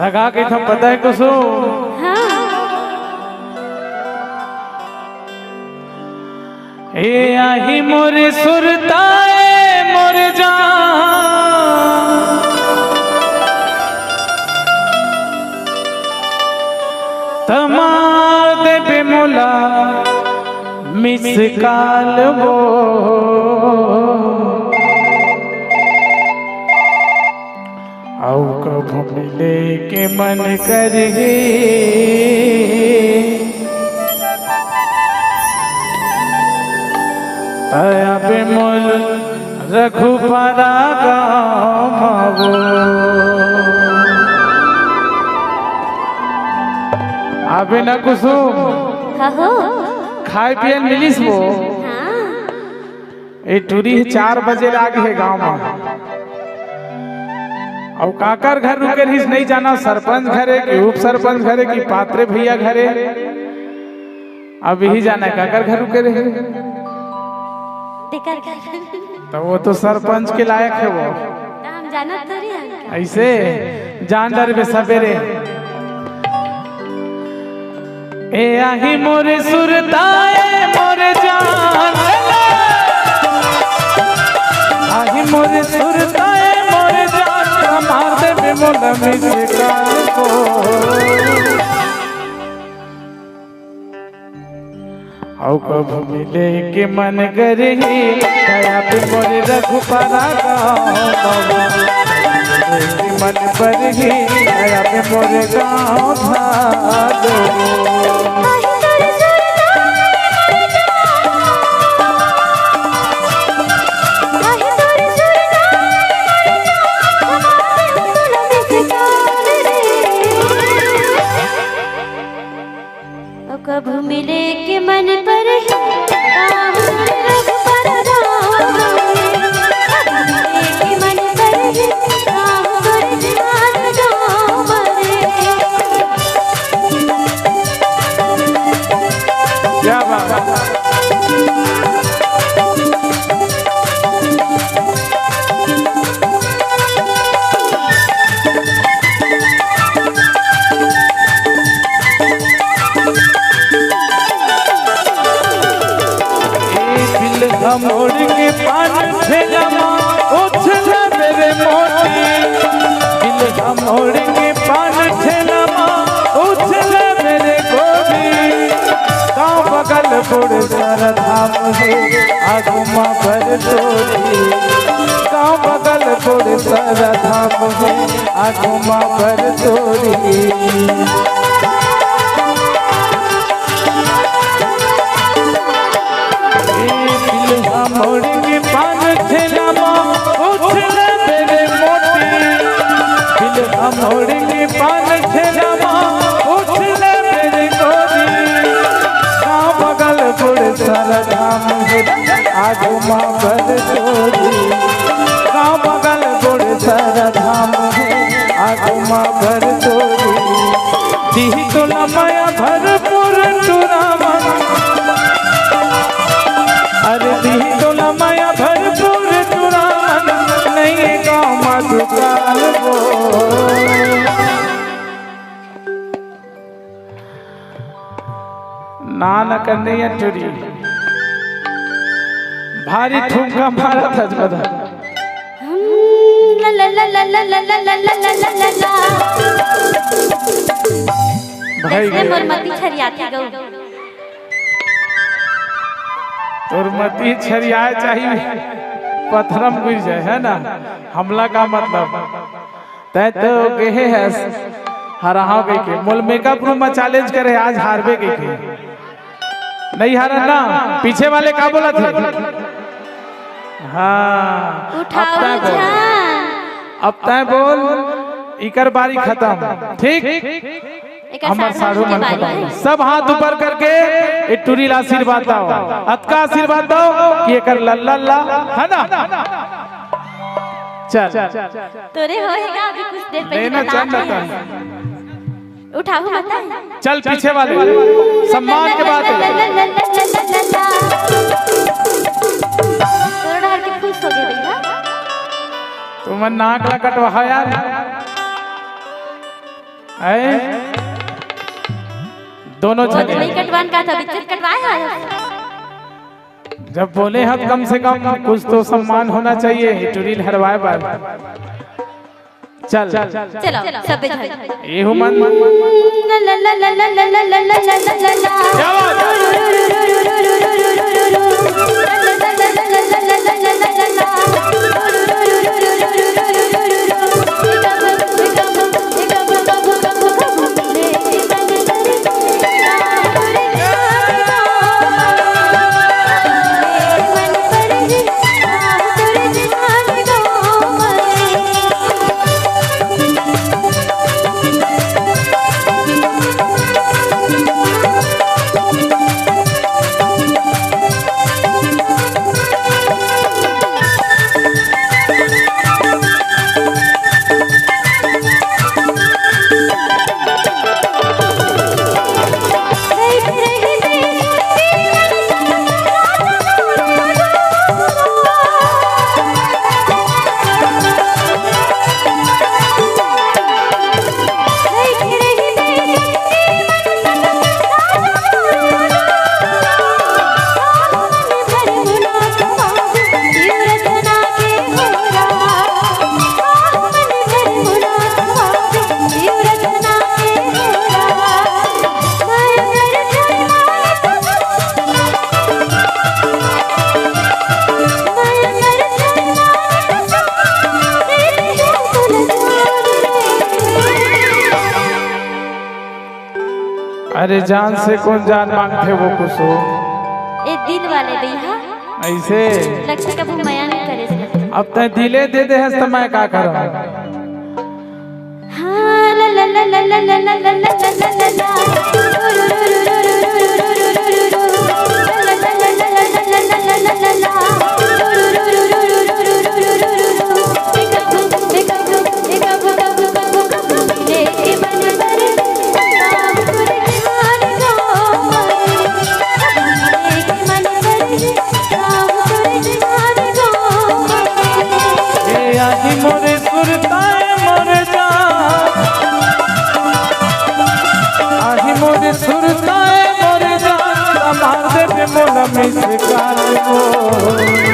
लगा के था पता है कुसुम। ए आही मोरे सुरताए मोर जान तमार दे बेमोला मिस काल वो आओ कभू मिले के मन करगे आया बेमोल रघुपरा गावो आबे ना कुसुम खाए पिए मिलिस वो ए टूरी 4 बजे लागे है गांव में और काकर घर रुके रहीस नहीं जाना सरपंच घरे कि उप सरपंच घरे कि पात्रे भैया घरे अब ही जाना है काकर घर रुके रहे तो वो तो सरपंच के लायक है वो हम जाना थोड़ी है ऐसे जान डर बे सवेरे ए आही मोरे सुरताए मोरे जान आही मोरे सुरताए मोरे जान हमार दे बेमोला मिस काल को औ कभू मिले के मन करे दया पे मोरे रघुपरा गाँव मन पर ही दया पे मोरे गाँव धारो कभू मिले के मन पर क्या बात मोड़ के पान ठेला उछला मेरे मोती दिल का मोड़ के पान ठेला उछला मेरे गोदी गाँव बगल बुढ़ सारा धाम है आगुमा भर तोरी गाँव बगल बुढ़ सारा धाम है आगुमा भर तोरी मोड़ के पान ठेला उछले मेरे मोती दिल का मोड़ के पान ठेला उछले मेरे गोदी गाँव बगल बुढ़ सारा धाम है आगू माँ भर तोरी गाँव बगल बुढ़ सारा धाम है आगू माँ भर तोरी दी तोला माया भरपूर टूरावन अरे दी तोला माया भरपूर टूरावन नहीं गाँव मधुकाल वो नान करने या टूरी भारी ठुमका मारा था बता ला ला ला ला ला ला ला ला ला ला ला ला भाई मोरमती छरियाती गौ तुरमती छरियाए चाहिए पत्थरम गिर जाए है ना हमला का मतलब तय तो कहे है हराहा गई के मोल मेकअप रूम में चैलेंज करे आज हारबे गई के नहीं हारा ना पीछे वाले का बोला थे हाँ अब तय बोल इकर बारी खत्म ठीक हमार साधु मन सब हाथ ऊपर करके टूरी आशीर्वाद दो अतका आशीर्वाद दो कि एकर लल्ला है ना चल तोरे होएगा अभी कुछ देर पहले लेना चल उठाओ मत चल पीछे वाले सम्मान के बाद थोड़ा हट के खुश हो गए भैया तुम नाक ला कटवा यार दोनों नहीं चले। कटवान का था बिच्चर कटवाया है। जब बोले हम कम से कम कुछ तो सम्मान होना चाहिए। टुरील हरवाए बार चल चलो सब बेचारे ये हूँ मन ला ला ला ला ला ला ला ला ला ला ला ला अरे जान से कौन जान मांगते वो कुछ हो ए दिल वाले भैया ऐसे लक्ष्य का भूमाया नहीं करे से अब तय दिले दे दे है तो मैं क्या करूं। हाँ ला ला ला ला ला ला ला ला ला ला ला मोरे सुरताए मोर जान आही मोरे सुरताए मोर जान मार दे मोला में शिकार हो